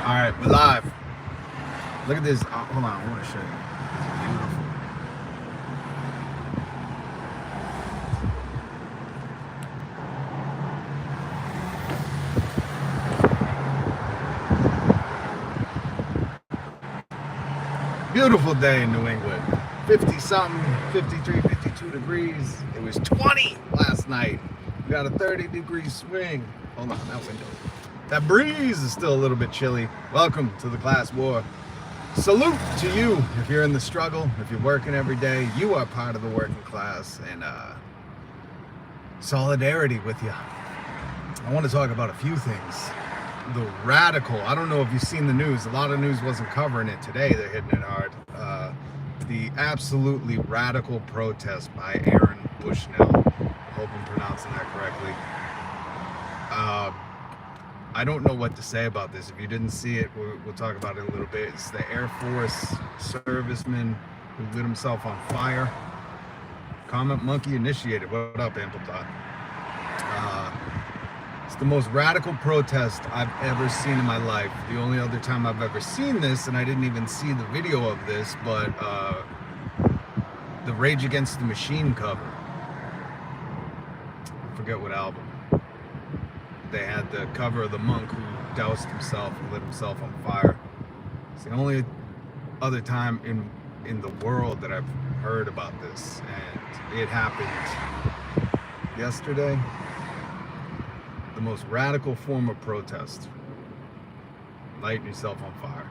All right, we're live. Look at this. Hold on, I want to show you. It's beautiful day in New England. 50 something, 53, 52 degrees. It was 20 last night. We got a 30-degree swing. Hold on, that window. That breeze is still a little bit chilly. Welcome to the class war. Salute to you if you're in the struggle, if you're working every day. You are part of the working class, and solidarity with you. I want to talk about a few things. The radical, I don't know if you've seen the news. A lot of news wasn't covering it today. They're hitting it hard. The absolutely radical protest by Aaron Bushnell. I hope I'm pronouncing that correctly. I don't know what to say about this. If you didn't see it, we'll talk about it a little bit. It's the Air Force serviceman who lit himself on fire. Comment Monkey initiated. What up, Amplethot? It's the most radical protest I've ever seen in my life. The only other time I've ever seen this, and I didn't even see the video of this, but the Rage Against the Machine cover. I forget what album. They had the cover of the monk who doused himself and lit himself on fire. It's the only other time in the world that I've heard about this, and it happened yesterday. The most radical form of protest, lighting yourself on fire.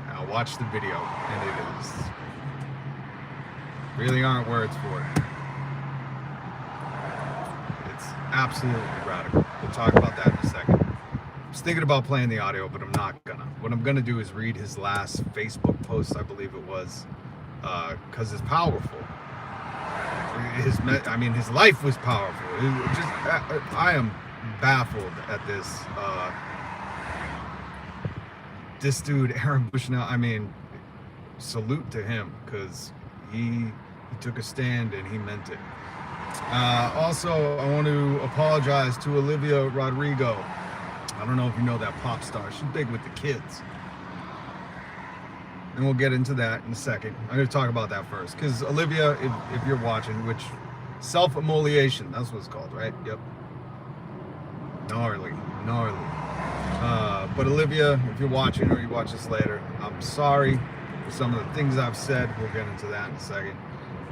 I watched the video, and it is really aren't words for it. It's absolutely radical. We'll talk about that in a second. I was thinking about playing the audio, but I'm not gonna. What I'm gonna do is read his last Facebook post, I believe it was, because it's powerful. His life was powerful. I am baffled at this. This dude, Aaron Bushnell. Salute to him, because he took a stand and he meant it. Also, I want to apologize to Olivia Rodrigo. I don't know if you know that pop star. She's big with the kids. And we'll get into that in a second. I'm going to talk about that first. Because Olivia, if you're watching, which self-immolation, that's what it's called, right? Yep. Gnarly. But Olivia, if you're watching or you watch this later, I'm sorry for some of the things I've said. We'll get into that in a second.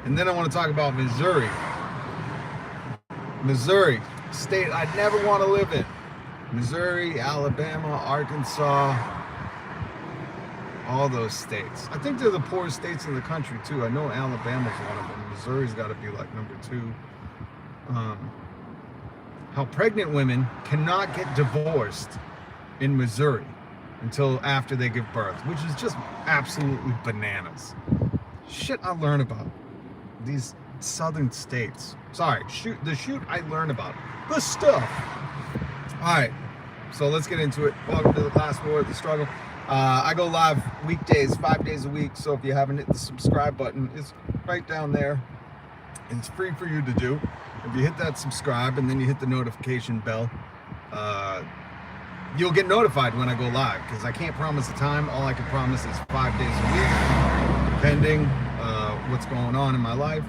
And then I want to talk about Missouri. Missouri, state I'd never want to live in. Missouri, Alabama, Arkansas, all those states. I think they're the poorest states in the country too. I know Alabama's one of them. Missouri's got to be like number 2. How pregnant women cannot get divorced in Missouri until after they give birth, which is just absolutely bananas. Shit I learn about these southern states. Sorry, the shoot I learn about. The stuff. All right, so let's get into it. Welcome to the class war, the struggle. I go live weekdays, 5 days a week. So if you haven't hit the subscribe button, it's right down there. It's free for you to do. If you hit that subscribe and then you hit the notification bell, you'll get notified when I go live, because I can't promise a time. All I can promise is 5 days a week, depending what's going on in my life.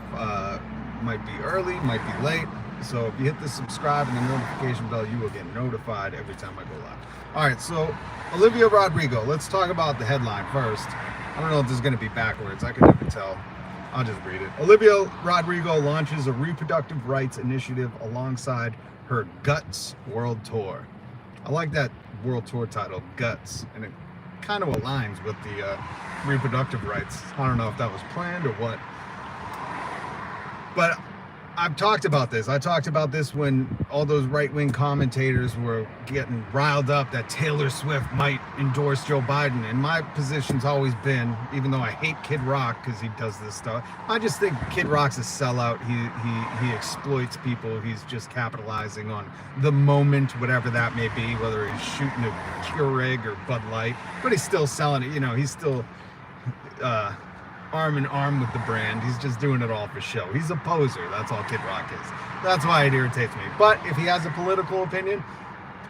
Might be early, might be late. So if you hit the subscribe and the notification bell, you will get notified every time I go live. All right, so Olivia Rodrigo. Let's talk about the headline first. I don't know if this is going to be backwards. I can never tell. I'll just read it. Olivia Rodrigo launches a reproductive rights initiative alongside her Guts World Tour. I like that world tour title, Guts, and it kind of aligns with the reproductive rights. I don't know if that was planned or what. But I've talked about this. I talked about this when all those right-wing commentators were getting riled up that Taylor Swift might endorse Joe Biden. And my position's always been, even though I hate Kid Rock because he does this stuff, I just think Kid Rock's a sellout. He exploits people. He's just capitalizing on the moment, whatever that may be, whether he's shooting a Keurig or Bud Light, but he's still selling it. You know, he's still arm in arm with the brand. He's just doing it all for show. He's a poser. That's all Kid Rock is. That's why it irritates me. But if he has a political opinion,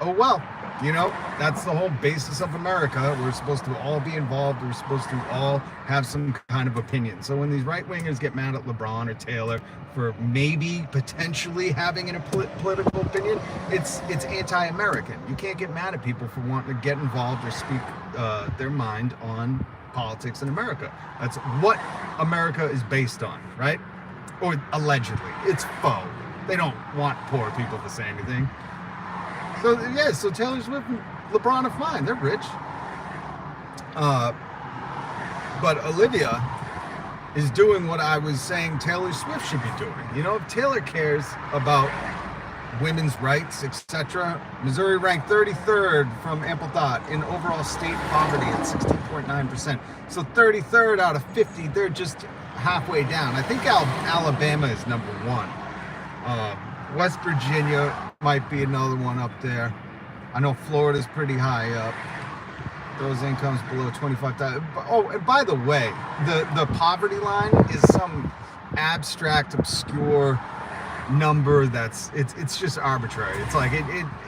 oh well. You know, that's the whole basis of America. We're supposed to all be involved. We're supposed to all have some kind of opinion. So when these right-wingers get mad at LeBron or Taylor for maybe potentially having a political opinion, it's anti-American. You can't get mad at people for wanting to get involved or speak their mind on politics in America. That's what America is based on, right? Or allegedly. It's faux. They don't want poor people to say anything. So yeah, so Taylor Swift and LeBron are fine. They're rich. But Olivia is doing what I was saying Taylor Swift should be doing. You know, if Taylor cares about women's rights, etc. Missouri ranked 33rd from Ample Thought in overall state poverty at 16.9%. So 33rd out of 50, they're just halfway down. I think Alabama is number one. West Virginia might be another one up there. I know Florida's pretty high up. Those incomes below 25,000. Oh, and by the way, the poverty line is some abstract, obscure number that's it's just arbitrary. It's like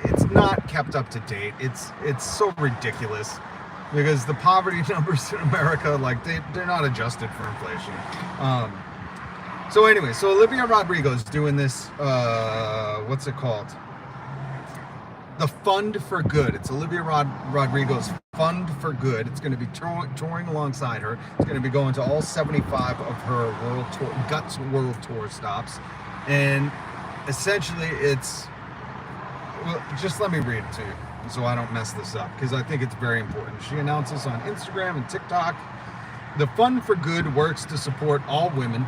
it's not kept up to date. It's so ridiculous because the poverty numbers in America, like they're not adjusted for inflation. So anyway, so Olivia Rodrigo's doing this, what's it called? The Fund for Good. It's Olivia Rodrigo's Fund for Good. It's going to be touring alongside her. It's going to be going to all 75 of her Guts World Tour stops. And essentially it's, well, just let me read it to you so I don't mess this up, because I think it's very important. She announces on Instagram and TikTok, the Fund for Good works to support all women,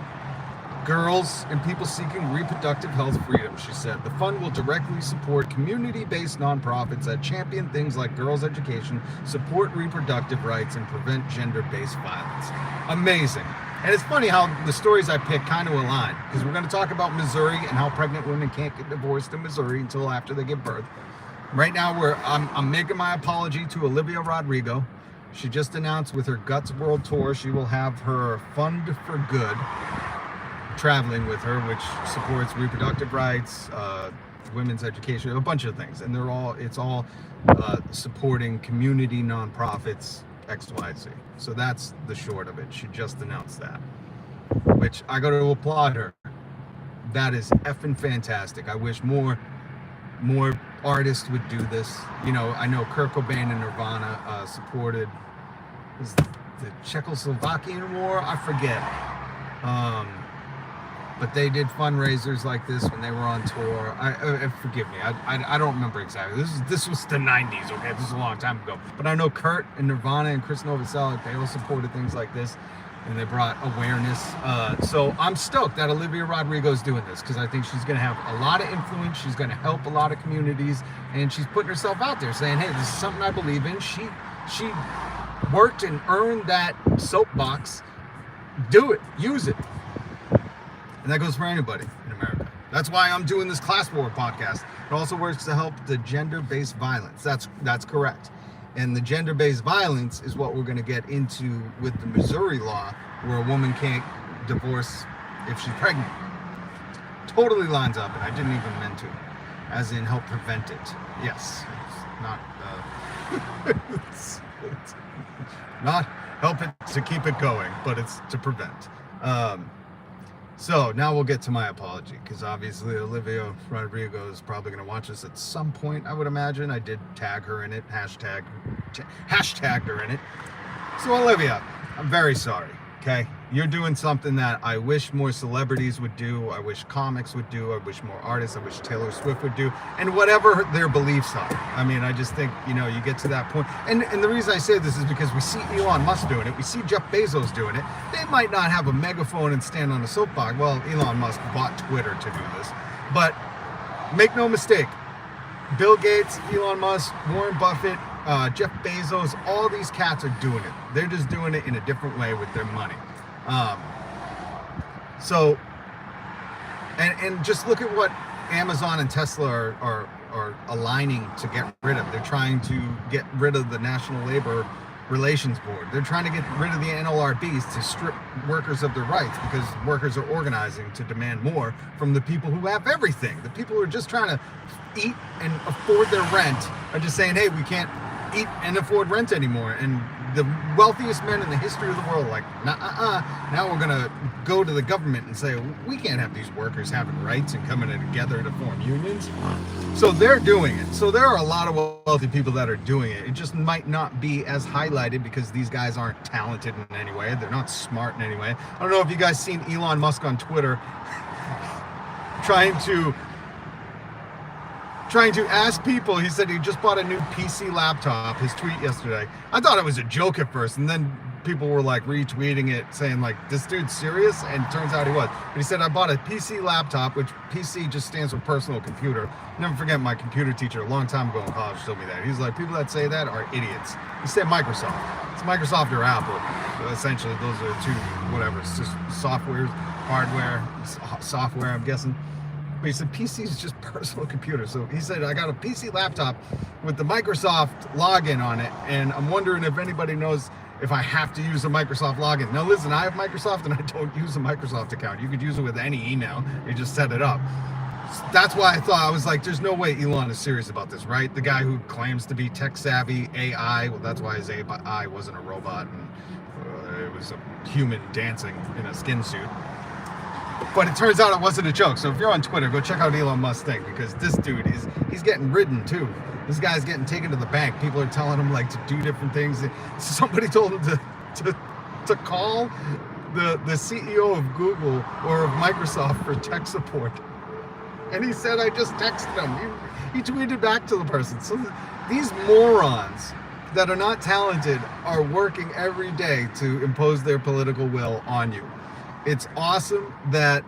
girls, and people seeking reproductive health freedom, she said. The fund will directly support community-based nonprofits that champion things like girls' education, support reproductive rights, and prevent gender-based violence. Amazing. And it's funny how the stories I pick kind of align, because we're going to talk about Missouri and how pregnant women can't get divorced in Missouri until after they give birth. Right now, I'm making my apology to Olivia Rodrigo. She just announced with her Guts World Tour, she will have her Fund for Good traveling with her, which supports reproductive rights, women's education, a bunch of things, and it's all supporting community nonprofits, XYZ. So that's the short of it. She just announced that, which I got to applaud her. That is effing fantastic. I wish more artists would do this. You know, I know Kurt Cobain and Nirvana supported the Czechoslovakian War. I forget. But they did fundraisers like this when they were on tour. Forgive me, I don't remember exactly. This was the 90s, okay? This is a long time ago. But I know Kurt and Nirvana and Chris Novoselic, they all supported things like this, and they brought awareness. So I'm stoked that Olivia Rodrigo is doing this, because I think she's going to have a lot of influence. She's going to help a lot of communities, and she's putting herself out there saying, hey, this is something I believe in. She worked and earned that soapbox. Do it. Use it. And that goes for anybody in America. That's why I'm doing this Class War podcast. It also works to help the gender-based violence. That's correct. And the gender-based violence is what we're going to get into with the Missouri law, where a woman can't divorce if she's pregnant. Totally lines up, and I didn't even mean to, as in help prevent it. Yes, it's not it's not help it to keep it going, but it's to prevent. So now we'll get to my apology, because obviously Olivia Rodrigo is probably going to watch this at some point, I would imagine. I did tag her in it, hashtagged her in it. So Olivia, I'm very sorry, okay? You're doing something that I wish more celebrities would do, I wish comics would do, I wish more artists, I wish Taylor Swift would do, and whatever their beliefs are. I mean, I just think, you know, you get to that point. And the reason I say this is because we see Elon Musk doing it, we see Jeff Bezos doing it. They might not have a megaphone and stand on a soapbox. Well, Elon Musk bought Twitter to do this. But make no mistake, Bill Gates, Elon Musk, Warren Buffett, Jeff Bezos, all these cats are doing it. They're just doing it in a different way with their money. So, and just look at what Amazon and Tesla are aligning to get rid of. They're trying to get rid of the National Labor Relations Board. They're trying to get rid of the NLRBs to strip workers of their rights, because workers are organizing to demand more from the people who have everything. The people who are just trying to eat and afford their rent are just saying, hey, we can't eat and afford rent anymore. And the wealthiest men in the history of the world, like, now we're gonna go to the government and say, we can't have these workers having rights and coming together to form unions. So they're doing it. So there are a lot of wealthy people that are doing it. It just might not be as highlighted because these guys aren't talented in any way. They're not smart in any way. I don't know if you guys seen Elon Musk on Twitter trying to ask people. He said he just bought a new PC laptop, his tweet yesterday. I thought it was a joke at first, and then people were like retweeting it saying like, this dude's serious, and turns out he was. But he said, I bought a PC laptop, which PC just stands for personal computer. Never forget, my computer teacher a long time ago in college told me that. He's like, people that say that are idiots. He said Microsoft. It's Microsoft or Apple. So essentially, those are two, whatever, it's just software, hardware, software, I'm guessing. But he said PC is just personal computer. So he said, I got a PC laptop with the Microsoft login on it, and I'm wondering if anybody knows if I have to use a Microsoft login. Now listen, I have Microsoft and I don't use a Microsoft account. You could use it with any email. You just set it up. That's why I was like, there's no way Elon is serious about this, right? The guy who claims to be tech savvy AI, well, that's why his AI wasn't a robot and it was a human dancing in a skin suit. But it turns out it wasn't a joke. So if you're on Twitter, go check out Elon Musk's thing, because this dude he's getting ridden too. This guy's getting taken to the bank. People are telling him like to do different things. Somebody told him to call the CEO of Google or of Microsoft for tech support. And he said, I just texted him. He tweeted back to the person. So these morons that are not talented are working every day to impose their political will on you. It's awesome that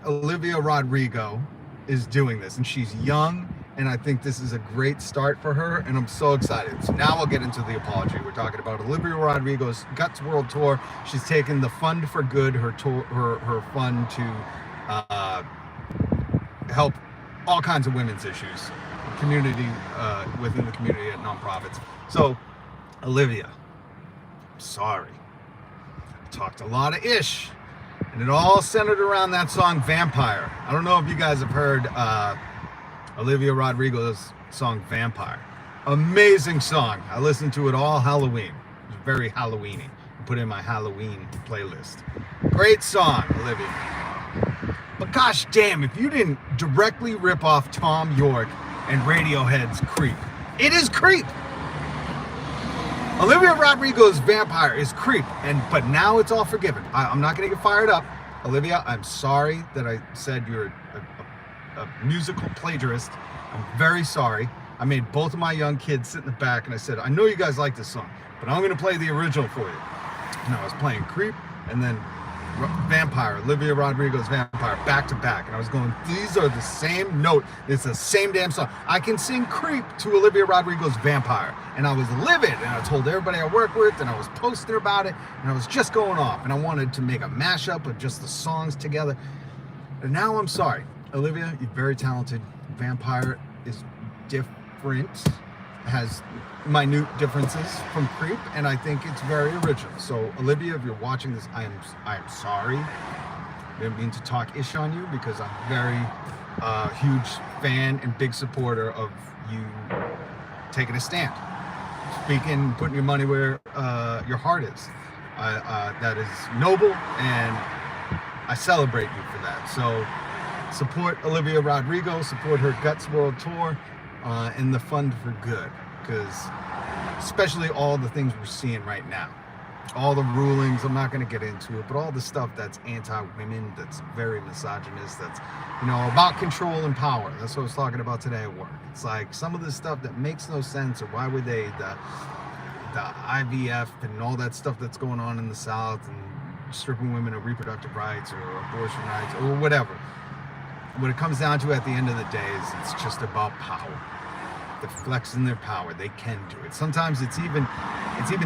Olivia Rodrigo is doing this, and she's young, and I think this is a great start for her, and I'm so excited. So now we'll get into the apology. We're talking about Olivia Rodrigo's Guts World Tour. She's taken the Fund for Good, her fund to help all kinds of women's issues, community within the community at nonprofits. So, Olivia, sorry. Talked a lot of ish, and it all centered around that song Vampire. I don't know if you guys have heard Olivia Rodrigo's song Vampire. Amazing song. I listened to it all Halloween. It was very Halloweeny. I put it in my Halloween playlist. Great song, Olivia. But gosh damn, if you didn't directly rip off Tom York and Radiohead's Creep. It is Creep. Olivia Rodrigo's Vampire is Creep, but now it's all forgiven. I'm not going to get fired up. Olivia, I'm sorry that I said you're a musical plagiarist. I'm very sorry. I made both of my young kids sit in the back, and I said, I know you guys like this song, but I'm going to play the original for you. And I was playing Creep, and then Vampire, Olivia Rodrigo's Vampire, back to back. And I was going, these are the same note. It's the same damn song. I can sing Creep to Olivia Rodrigo's Vampire. And I was livid. And I told everybody I work with, and I was posting about it. And I was just going off. And I wanted to make a mashup of just the songs together. And now I'm sorry. Olivia, you're very talented. Vampire is different. Has minute differences from Creep, and I think it's very original. So Olivia, if you're watching this, I am sorry. I didn't mean to talk ish on you, because I'm very huge fan and big supporter of you taking a stand, speaking, putting your money where your heart is. That is noble, and I celebrate you for that. So support Olivia Rodrigo, support her Guts World Tour. And the Fund for Good, because especially all the things we're seeing right now, all the rulings, I'm not going to get into it, but all the stuff that's anti-women, that's very misogynist, that's, about control and power. That's what I was talking about today at work. It's like some of the stuff that makes no sense, or why would they, the IVF and all that stuff that's going on in the South, and stripping women of reproductive rights or abortion rights or whatever. What it comes down to at the end of the day is it's just about power. They're flexing their power. They can do it. Sometimes it's even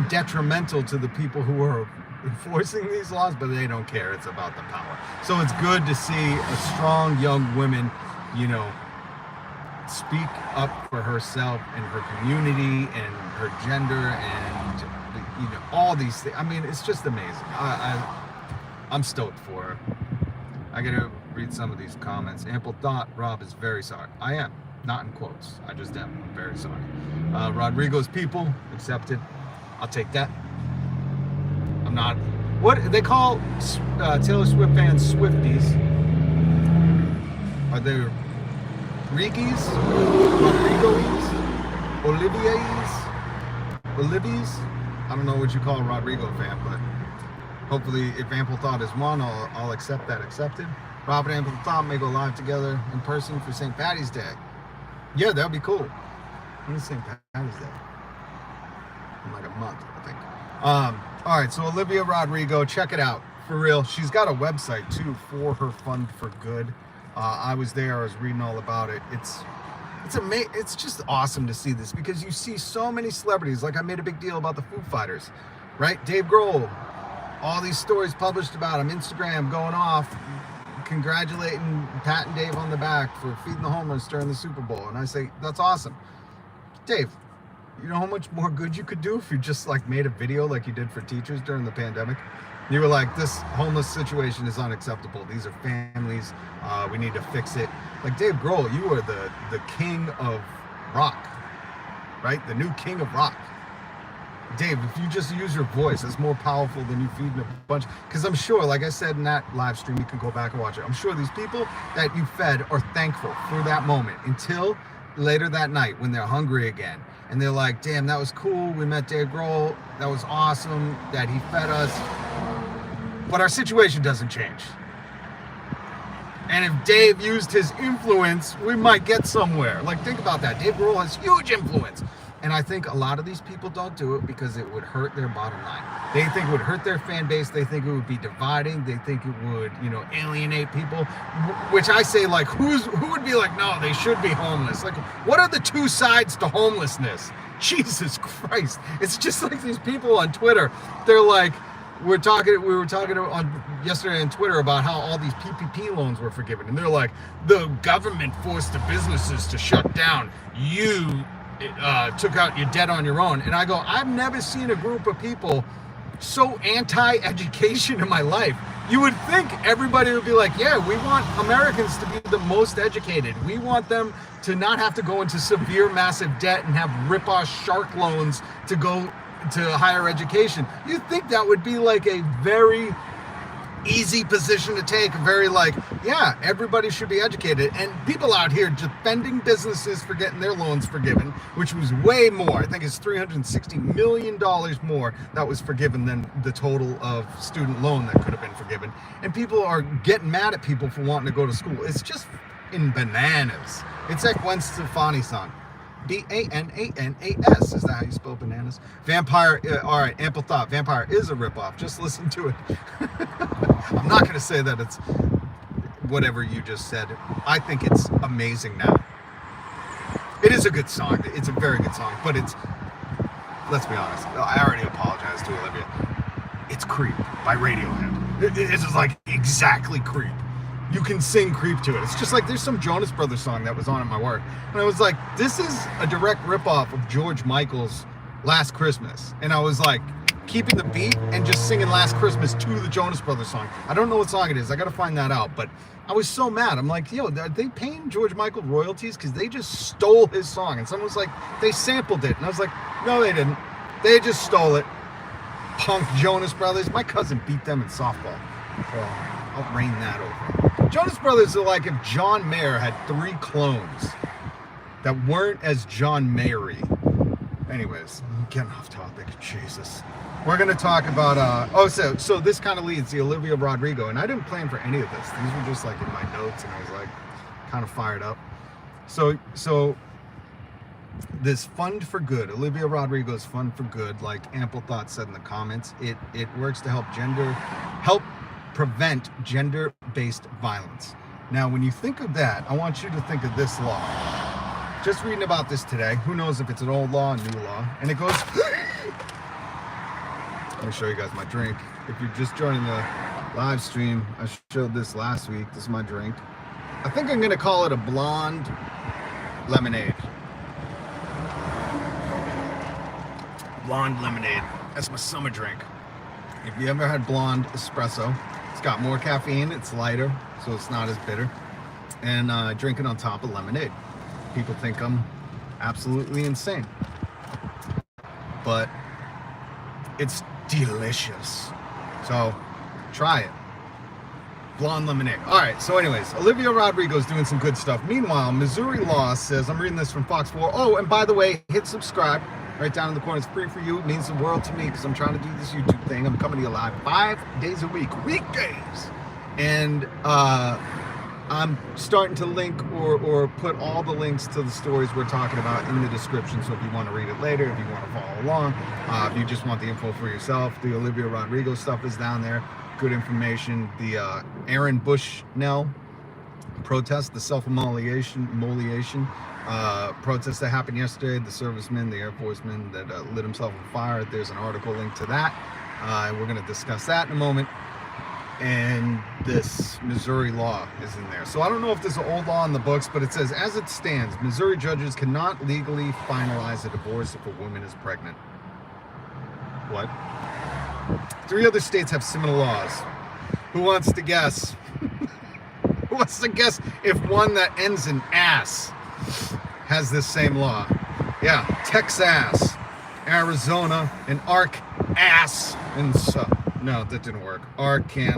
detrimental to the people who are enforcing these laws, but they don't care. It's about the power. So it's good to see a strong young woman, speak up for herself and her community and her gender and all these things. I mean, it's just amazing. I'm stoked for her. I gotta read some of these comments. Ample thought, Rob is very sorry. I am. Not in quotes. I just am. I'm very sorry. Rodrigo's people accepted. I'll take that. I'm not. What they call Taylor Swift fans Swifties. Are they Riggies? Rodrigo's? Olivia's? I don't know what you call a Rodrigo fan, but hopefully if Ample Thought is one, I'll accept that accepted. Robert and Ample Thought may go live together in person for St. Patty's Day. Yeah, that would be cool. When is St. Patty's Day? In like a month, I think. All right, so Olivia Rodrigo, check it out. For real, she's got a website too for her Fund for Good. I was there, I was reading all about it. It's just awesome to see this because you see so many celebrities. Like I made a big deal about the Foo Fighters, right? Dave Grohl, all these stories published about him, Instagram going off, congratulating Pat and Dave on the back for feeding the homeless during the Super Bowl. And I say, that's awesome. Dave, you know how much more good you could do if you just like made a video like you did for teachers during the pandemic? You were like, this homeless situation is unacceptable. These are families. We need to fix it. Like Dave Grohl, you are the king of rock, right? The new king of rock. Dave, if you just use your voice, it's more powerful than you feeding a bunch. Because I'm sure, like I said in that live stream, you can go back and watch it. I'm sure these people that you fed are thankful for that moment until later that night when they're hungry again. And they're like, damn, that was cool. We met Dave Grohl. That was awesome that he fed us. But our situation doesn't change. And if Dave used his influence, we might get somewhere. Like, think about that. Dave Grohl has huge influence. And I think a lot of these people don't do it because it would hurt their bottom line. They think it would hurt their fan base. They think it would be dividing. They think it would, alienate people. Which I say, like, who would be like, no, they should be homeless? Like, what are the two sides to homelessness? Jesus Christ. It's just like these people on Twitter. They're like, we were talking on yesterday on Twitter about how all these PPP loans were forgiven. And they're like, the government forced the businesses to shut down. You took out your debt on your own. And I go, I've never seen a group of people so anti-education in my life. You would think everybody would be like, yeah, we want Americans to be the most educated. We want them to not have to go into severe, massive debt and have rip-off shark loans to go to higher education. You'd think that would be like a very easy position to take, very like, yeah, everybody should be educated. And people out here defending businesses for getting their loans forgiven, which was way more. I think it's $360 million more that was forgiven than the total of student loan that could have been forgiven. And people are getting mad at people for wanting to go to school. It's just in bananas. It's like Gwen Stefani song. Bananas. Is that how you spell bananas? Vampire. All right, Ample Thought. Vampire is a ripoff. Just listen to it. I'm not going to say that it's whatever you just said. I think it's amazing now. It is a good song. It's a very good song. But it's, let's be honest, I already apologized to Olivia. It's Creep by Radiohead. It's just like exactly Creep. You can sing Creep to it. It's just like there's some Jonas Brothers song that was on at my work. And I was like, this is a direct ripoff of George Michael's Last Christmas. And I was like, keeping the beat and just singing Last Christmas to the Jonas Brothers song. I don't know what song it is. I got to find that out. But I was so mad. I'm like, yo, are they paying George Michael royalties? Because they just stole his song. And someone was like, they sampled it. And I was like, no, they didn't. They just stole it. Punk Jonas Brothers. My cousin beat them in softball. So I'll reign that over. Jonas Brothers are like if John Mayer had 3 clones that weren't as John Mayer-y. Anyways, I'm getting off topic. Jesus. We're going to talk about, so this kind of leads the Olivia Rodrigo, and I didn't plan for any of this. These were just like in my notes, and I was like kind of fired up. So this Fund for Good, Olivia Rodrigo's Fund for Good, like Ample Thought said in the comments, it works to help prevent gender-based violence. Now, when you think of that, I want you to think of this law. Just reading about this today. Who knows if it's an old law, a new law. And it goes... Let me show you guys my drink. If you're just joining the live stream, I showed this last week. This is my drink. I think I'm going to call it a blonde lemonade. Blonde lemonade. That's my summer drink. If you ever had blonde espresso, it's got more caffeine, it's lighter, so it's not as bitter. And drink it on top of lemonade. People think I'm absolutely insane. But it's delicious. So try it. Blonde lemonade. All right, so anyways, Olivia Rodrigo's doing some good stuff. Meanwhile, Missouri law says, I'm reading this from Fox 4. Oh, and by the way, hit subscribe right down in the corner. It's free for you. It means the world to me because I'm trying to do this YouTube thing. I'm coming to you live 5 days a week, weekdays. And I'm starting to link or put all the links to the stories we're talking about in the description. So if you want to read it later, if you want to follow along, if you just want the info for yourself, the Olivia Rodrigo stuff is down there. Good information. The Aaron Bushnell protest, the self-immolation protest that happened yesterday, the serviceman, the Air Forceman that lit himself on fire. There's an article linked to that. And we're going to discuss that in a moment. And this Missouri law is in there. So I don't know if there's an old law in the books, but it says, as it stands, Missouri judges cannot legally finalize a divorce if a woman is pregnant. What? 3 other states have similar laws. Who wants to guess? Who wants to guess if one that ends in ass has this same law? Yeah, Texas, Arizona, and Arkansas. No, that didn't work. Arkansas.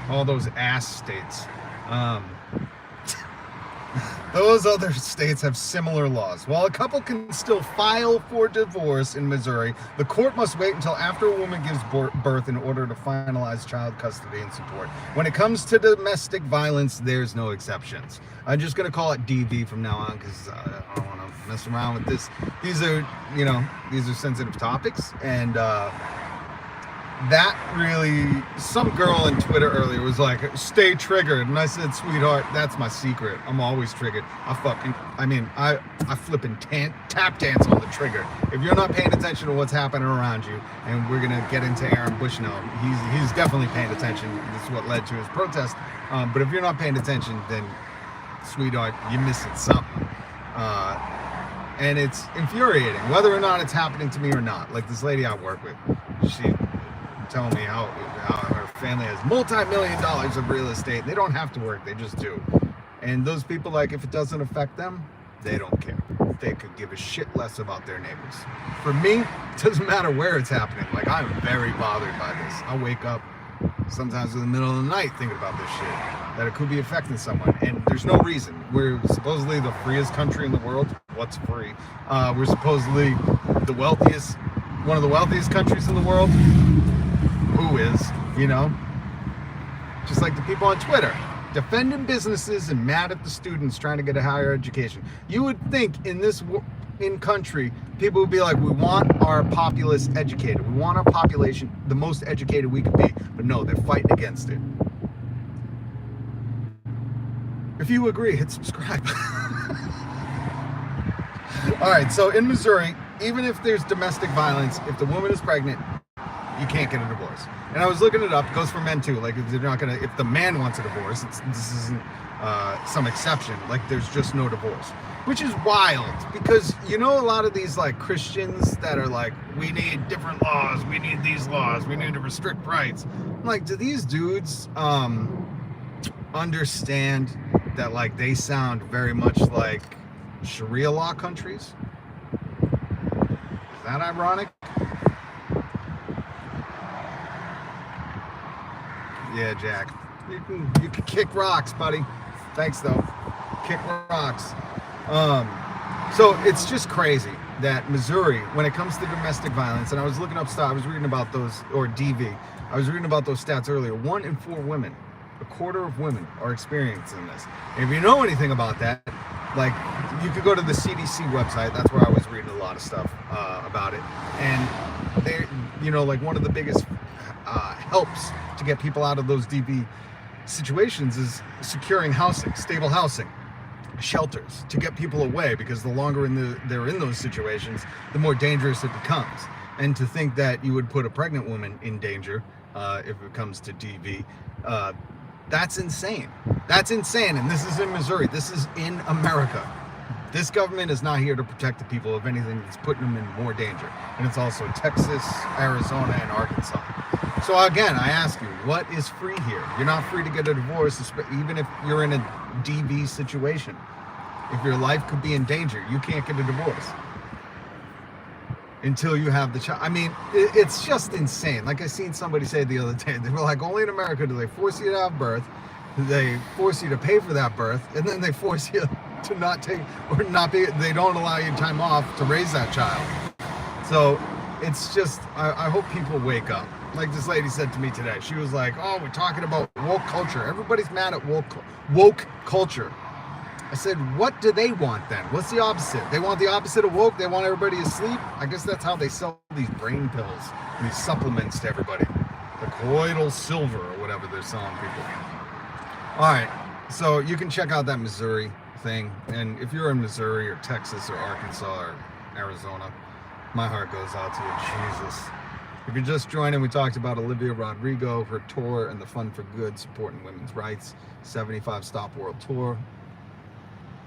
All those ass states. Those other states have similar laws. While a couple can still file for divorce in Missouri, the court must wait until after a woman gives birth in order to finalize child custody and support. When it comes to domestic violence, there's no exceptions. I'm just going to call it DV from now on because I don't want to mess around with this. These are sensitive topics, and that really, some girl on Twitter earlier was like, stay triggered. And I said, sweetheart, that's my secret. I'm always triggered. I flipping tap dance on the trigger. If you're not paying attention to what's happening around you, and we're going to get into Aaron Bushnell, he's definitely paying attention. This is what led to his protest. But if you're not paying attention, then sweetheart, you're missing something. And it's infuriating, whether or not it's happening to me or not. Like this lady I work with, she telling me how her family has multi-million dollars of real estate. They don't have to work, they just do. And those people, like, if it doesn't affect them, they don't care. They could give a shit less about their neighbors. For me, it doesn't matter where it's happening. Like, I'm very bothered by this. I'll wake up sometimes in the middle of the night thinking about this shit, that it could be affecting someone, and there's no reason. We're supposedly the freest country in the world. What's free? We're supposedly the wealthiest, one of the wealthiest countries in the world. Who is, just like the people on Twitter, defending businesses and mad at the students trying to get a higher education. You would think in country, people would be like, we want our populace educated. We want our population the most educated we could be. But no, they're fighting against it. If you agree, hit subscribe. All right, so in Missouri, even if there's domestic violence, if the woman is pregnant, you can't get a divorce. And I was looking it up. It goes for men too. Like, if the man wants a divorce, this isn't some exception. Like, there's just no divorce, which is wild because a lot of these like Christians that are like, we need different laws, we need these laws, we need to restrict rights. I'm like, do these dudes understand that like they sound very much like Sharia law countries? Is that ironic? Yeah, Jack. You can kick rocks, buddy. Thanks though. Kick rocks. So it's just crazy that Missouri, when it comes to domestic violence, and I was looking up stuff, I was reading about those, or DV, I was reading about those stats earlier. 1 in 4 women, a quarter of women are experiencing this. And if you know anything about that, like, you could go to the CDC website. That's where I was reading a lot of stuff about it. And they, like, one of the biggest helps to get people out of those DV situations is securing housing, stable housing, shelters, to get people away, because the longer they're in those situations, the more dangerous it becomes. And to think that you would put a pregnant woman in danger if it comes to DV, that's insane. That's insane. And this is in Missouri. This is in America. This government is not here to protect the people. If anything, it's putting them in more danger. And it's also Texas, Arizona, and Arkansas. So again, I ask you, what is free here? You're not free to get a divorce, even if you're in a DV situation. If your life could be in danger, you can't get a divorce until you have the child. I mean, it's just insane. Like I seen somebody say the other day, they were like, only in America do they force you to have birth, they force you to pay for that birth, and then they force you to not take, or not be, they don't allow you time off to raise that child. So it's just, I hope people wake up. Like this lady said to me today, she was like, oh, we're talking about woke culture. Everybody's mad at woke culture. I said, what do they want then? What's the opposite? They want the opposite of woke? They want everybody asleep? I guess that's how they sell these brain pills, these supplements to everybody. The colloidal silver or whatever they're selling people. All right, so you can check out that Missouri thing. And if you're in Missouri or Texas or Arkansas or Arizona, my heart goes out to you, Jesus. If you're just joining, we talked about Olivia Rodrigo, her tour, and the Fun for Good, supporting women's rights, 75 stop world tour.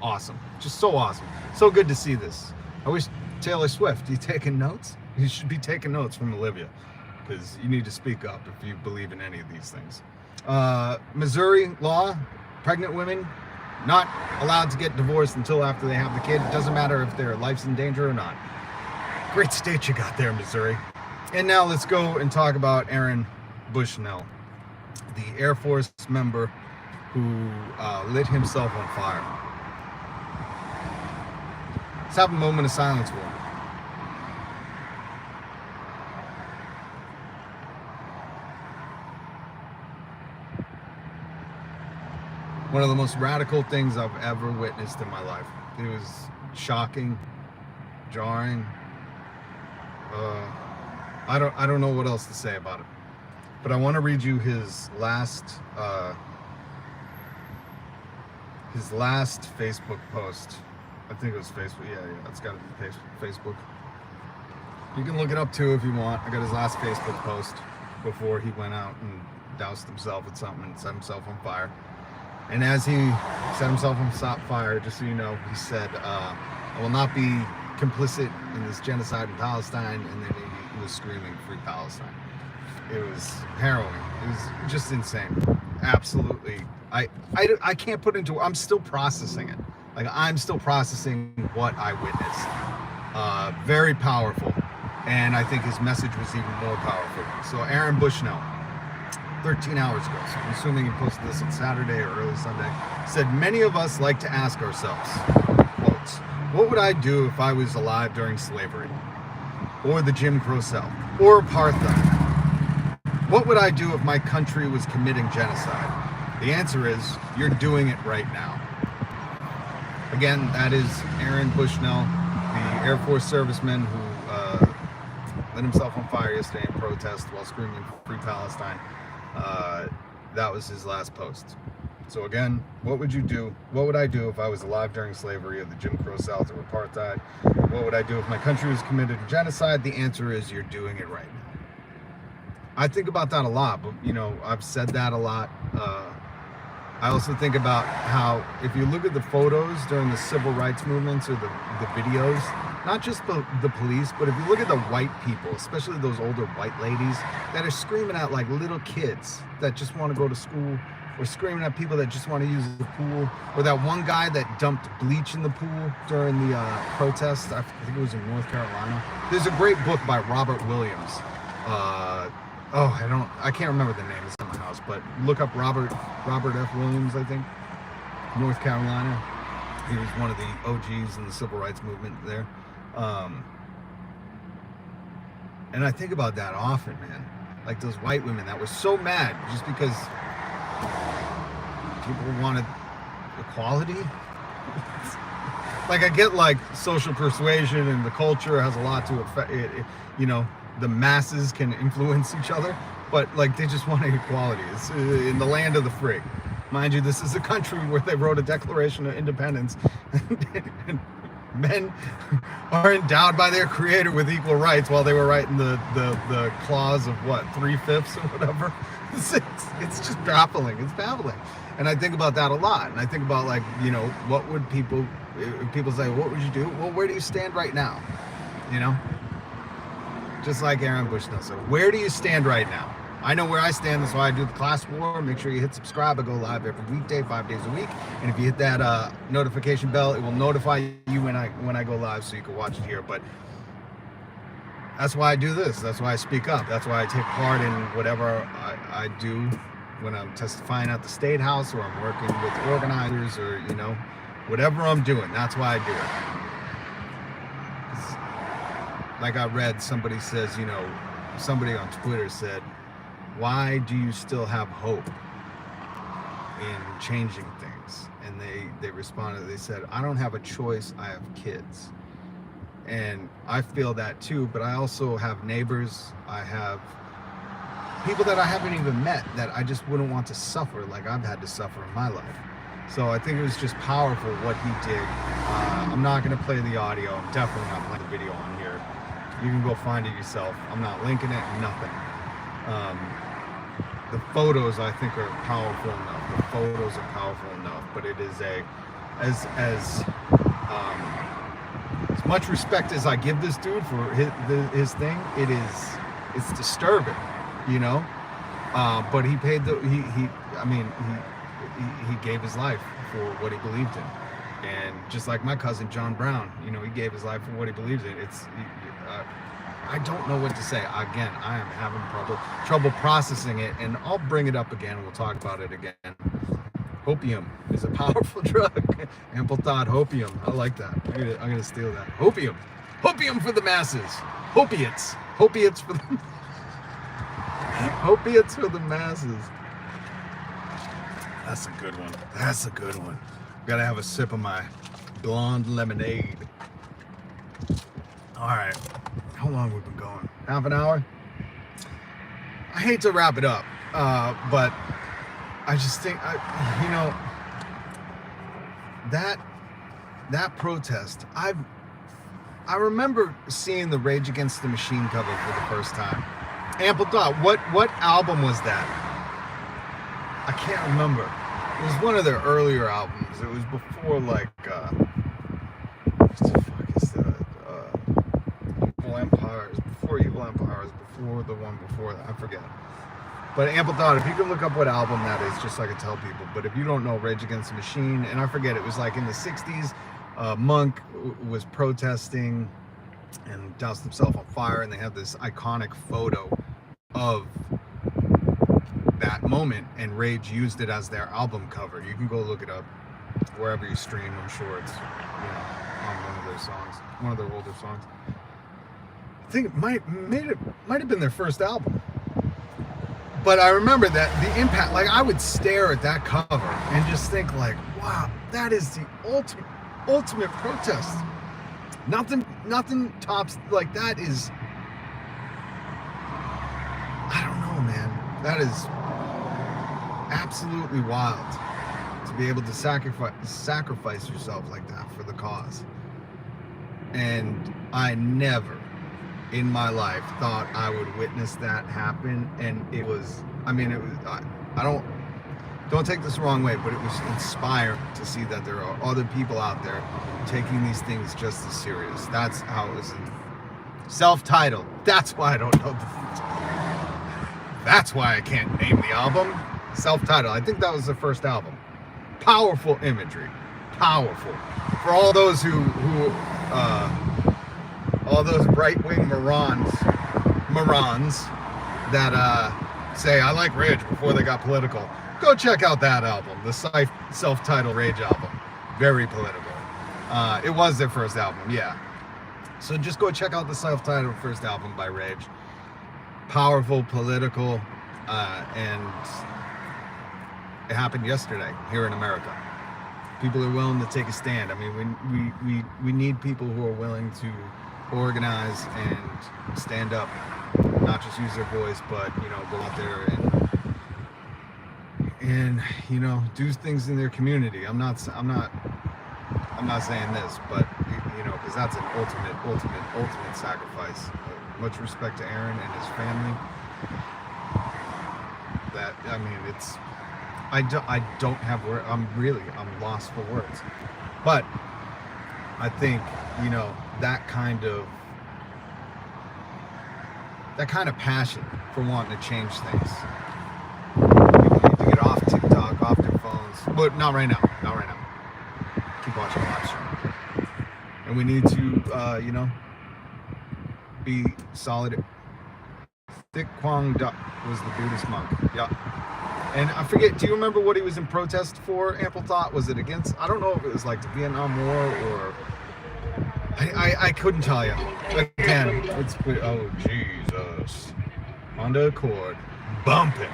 Awesome. Just so awesome. So good to see this. I wish Taylor Swift, you taking notes? You should be taking notes from Olivia, because you need to speak up if you believe in any of these things. Missouri law, pregnant women not allowed to get divorced until after they have the kid. It doesn't matter if their life's in danger or not. Great state you got there, Missouri. And now let's go and talk about Aaron Bushnell, the Air Force member who lit himself on fire. Let's have a moment of silence for him. One of the most radical things I've ever witnessed in my life. It was shocking, jarring. I don't know what else to say about it. But I want to read you his last Facebook post. I think it was Facebook. Yeah, it's got to be Facebook. You can look it up too if you want. I got his last Facebook post before he went out and doused himself with something and set himself on fire. And as he set himself on fire, just so you know, he said, I will not be complicit in this genocide in Palestine. And then he was screaming, "Free Palestine." It was harrowing. It was just insane. Absolutely. I can't put into, I'm still processing it. Like, I'm still processing what I witnessed. Very powerful. And I think his message was even more powerful. So Aaron Bushnell, 13 hours ago, so I'm assuming he posted this on Saturday or early Sunday, said, many of us like to ask ourselves, quotes, what would I do if I was alive during slavery? Or the Jim Crow South? Or apartheid? What would I do if my country was committing genocide? The answer is, you're doing it right now. Again, that is Aaron Bushnell, the Air Force serviceman who lit himself on fire yesterday in protest while screaming "Free Palestine." That was his last post. So again, what would you do? What would I do if I was alive during slavery or the Jim Crow South or apartheid? What would I do if my country was committed to genocide? The answer is, you're doing it right now. I think about that a lot, but you know, I've said that a lot. I also think about how if you look at the photos during the civil rights movements or the videos, not just the police, but if you look at the white people, especially those older white ladies that are screaming at like little kids that just want to go to school, or screaming at people that just want to use the pool, or that one guy that dumped bleach in the pool during the protest. I think it was in North Carolina. There's a great book by Robert Williams. I can't remember the name. It's in my house, but look up Robert F. Williams, I think, North Carolina. He was one of the OGs in the civil rights movement there. And I think about that often, man. Like those white women that were so mad just because people wanted equality. Like, I get like social persuasion and the culture has a lot to affect it, you know, the masses can influence each other, but like they just want equality. It's in the land of the free. Mind you, this is a country where they wrote a Declaration of Independence and men are endowed by their creator with equal rights while they were writing the clause of what, 3/5 or whatever. It's just baffling. It's baffling. And I think about that a lot. And I think about, like, you know, what would people, if people say, what would you do? Well, where do you stand right now? You know? Just like Aaron Bushnell said, where do you stand right now? I know where I stand. That's why I do the class war. Make sure you hit subscribe. I go live every weekday, 5 days a week. And if you hit that notification bell, it will notify you when I go live, so you can watch it here. But that's why I do this. That's why I speak up. That's why I take part in whatever I do when I'm testifying at the State House, or I'm working with organizers, or, you know, whatever I'm doing. That's why I do it. Like I read, somebody says, you know, somebody on Twitter said, why do you still have hope in changing things? And they responded, they said, I don't have a choice, I have kids. And I feel that too, but I also have neighbors, I have people that I haven't even met that I just wouldn't want to suffer like I've had to suffer in my life. So I think it was just powerful what he did. I'm not going to play the audio. I'm definitely not playing the video on here. You can go find it yourself. I'm not linking it, nothing. The photos, I think, are powerful enough. The photos are powerful enough, but it is as much respect as I give this dude for his thing, it's disturbing, you know. But he paid he gave his life for what he believed in, and just like my cousin John Brown, you know, he gave his life for what he believes in. I don't know what to say. Again, I am having trouble processing it, and I'll bring it up again and we'll talk about it again. Opium is a powerful drug. Ample thought, opium. I like that. I'm gonna steal that. Opium for the masses. Opiates for the opiates for the masses. That's a good one. Gotta have a sip of my blonde lemonade. All right. How long have we been going? Half an hour? I hate to wrap it up, but I just think, you know, that protest, I remember seeing the Rage Against the Machine cover for the first time. Ample Thought, what album was that? I can't remember. It was one of their earlier albums. It was before, like, what the fuck is the Evil Empire? It was before Evil Empire. It was before the one before that. I forget. But Ample Thought, if you can look up what album that is, just so I can tell people. But if you don't know Rage Against the Machine, and I forget, it was like in the 60s, Monk was protesting and doused himself on fire, and they have this iconic photo of that moment, and Rage used it as their album cover. You can go look it up wherever you stream. I'm sure it's, you know, on one of their songs, one of their older songs. I think it might have been their first album. But I remember that the impact, like I would stare at that cover and just think like, wow, that is the ultimate protest. Nothing tops, like that is, I don't know, man. That is absolutely wild to be able to sacrifice yourself like that for the cause. And I never in my life thought I would witness that happen. And it was, I mean, it was, I don't take this the wrong way, but it was inspiring to see that there are other people out there taking these things just as serious. That's how it was. Self-titled. That's why I don't know. That's why I can't name the album. Self-titled. I think that was the first album. Powerful imagery. Powerful. For all those all those right-wing morons that say I like Rage before they got political. Go check out that album, the self-titled Rage album. Very political. It was their first album, yeah. So just go check out the self-titled first album by Rage. Powerful, political, and it happened yesterday here in America. People are willing to take a stand. I mean, we need people who are willing to organize and stand up, not just use their voice, but, you know, go out there and you know, do things in their community. I'm not saying this, but you know, because that's an ultimate sacrifice. Much respect to Aaron and his family. That, I mean, it's, I don't have word. I'm lost for words. But I think, you know, that kind of that kind of passion for wanting to change things. People need to get off TikTok, off their phones, but not right now. Not right now. Keep watching live stream, and we need to, be solid. Thich Quang Duc was the Buddhist monk. Yeah. And I forget, do you remember what he was in protest for, Ample Thought? Was it against, I don't know if it was like the Vietnam War or, I couldn't tell you. Again, it's, oh Jesus. Honda Accord, bumping.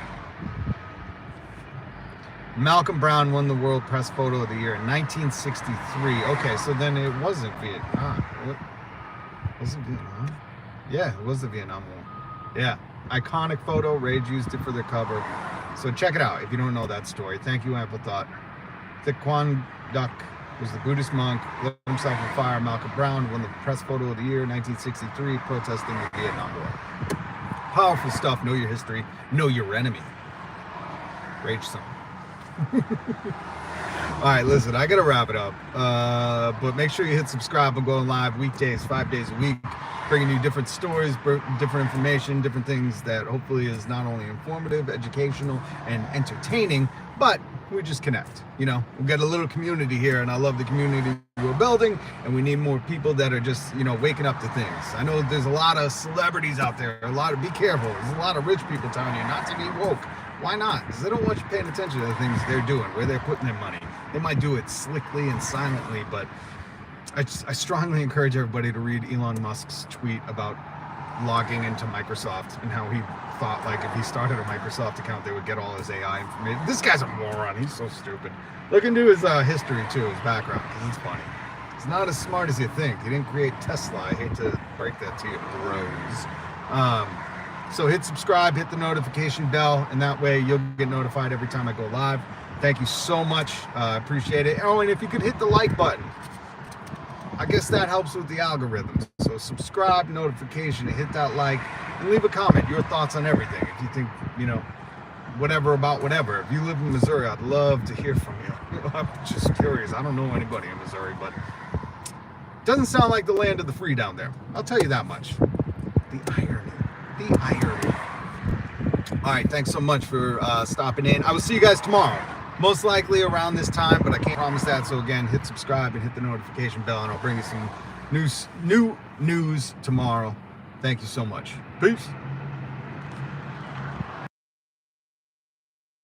Malcolm Brown won the World Press Photo of the Year in 1963. Okay, so then it wasn't Vietnam. Was it Vietnam? Yeah, it was the Vietnam War. Yeah, iconic photo. Rage used it for their cover. So check it out if you don't know that story. Thank you, Ample Thought. Thich Quang Duc was the Buddhist monk, lit himself on fire. Malcolm Brown won the Press Photo of the Year, 1963, protesting the Vietnam War. Powerful stuff. Know your history. Know your enemy. Rage song. All right, listen, I gotta wrap it up. But make sure you hit subscribe. I'm going live weekdays, 5 days a week, bringing you different stories, different information, different things that hopefully is not only informative, educational, and entertaining, but we just connect. You know, we've got a little community here, and I love the community we're building, and we need more people that are just, waking up to things. I know there's a lot of celebrities out there, be careful. There's a lot of rich people telling you not to be woke. Why not? Because they don't want you paying attention to the things they're doing, where they're putting their money. They might do it slickly and silently, but I strongly encourage everybody to read Elon Musk's tweet about logging into Microsoft and how he thought, like, if he started a Microsoft account, they would get all his AI information. This guy's a moron. He's so stupid. Look into his history, too, his background, because it's funny. He's not as smart as you think. He didn't create Tesla. I hate to break that to you, bros. So hit subscribe, hit the notification bell, and that way you'll get notified every time I go live. Thank you so much. Appreciate it. Oh, and if you could hit the like button, I guess that helps with the algorithms. So subscribe, notification, and hit that like, and leave a comment, your thoughts on everything. If you think, whatever about whatever. If you live in Missouri, I'd love to hear from you. I'm just curious. I don't know anybody in Missouri, but it doesn't sound like the land of the free down there. I'll tell you that much. The irony. The irony. All right, thanks so much for stopping in. I will see you guys tomorrow, most likely around this time, but I can't promise that. So again, hit subscribe and hit the notification bell, and I'll bring you some new news tomorrow. Thank you so much. Peace.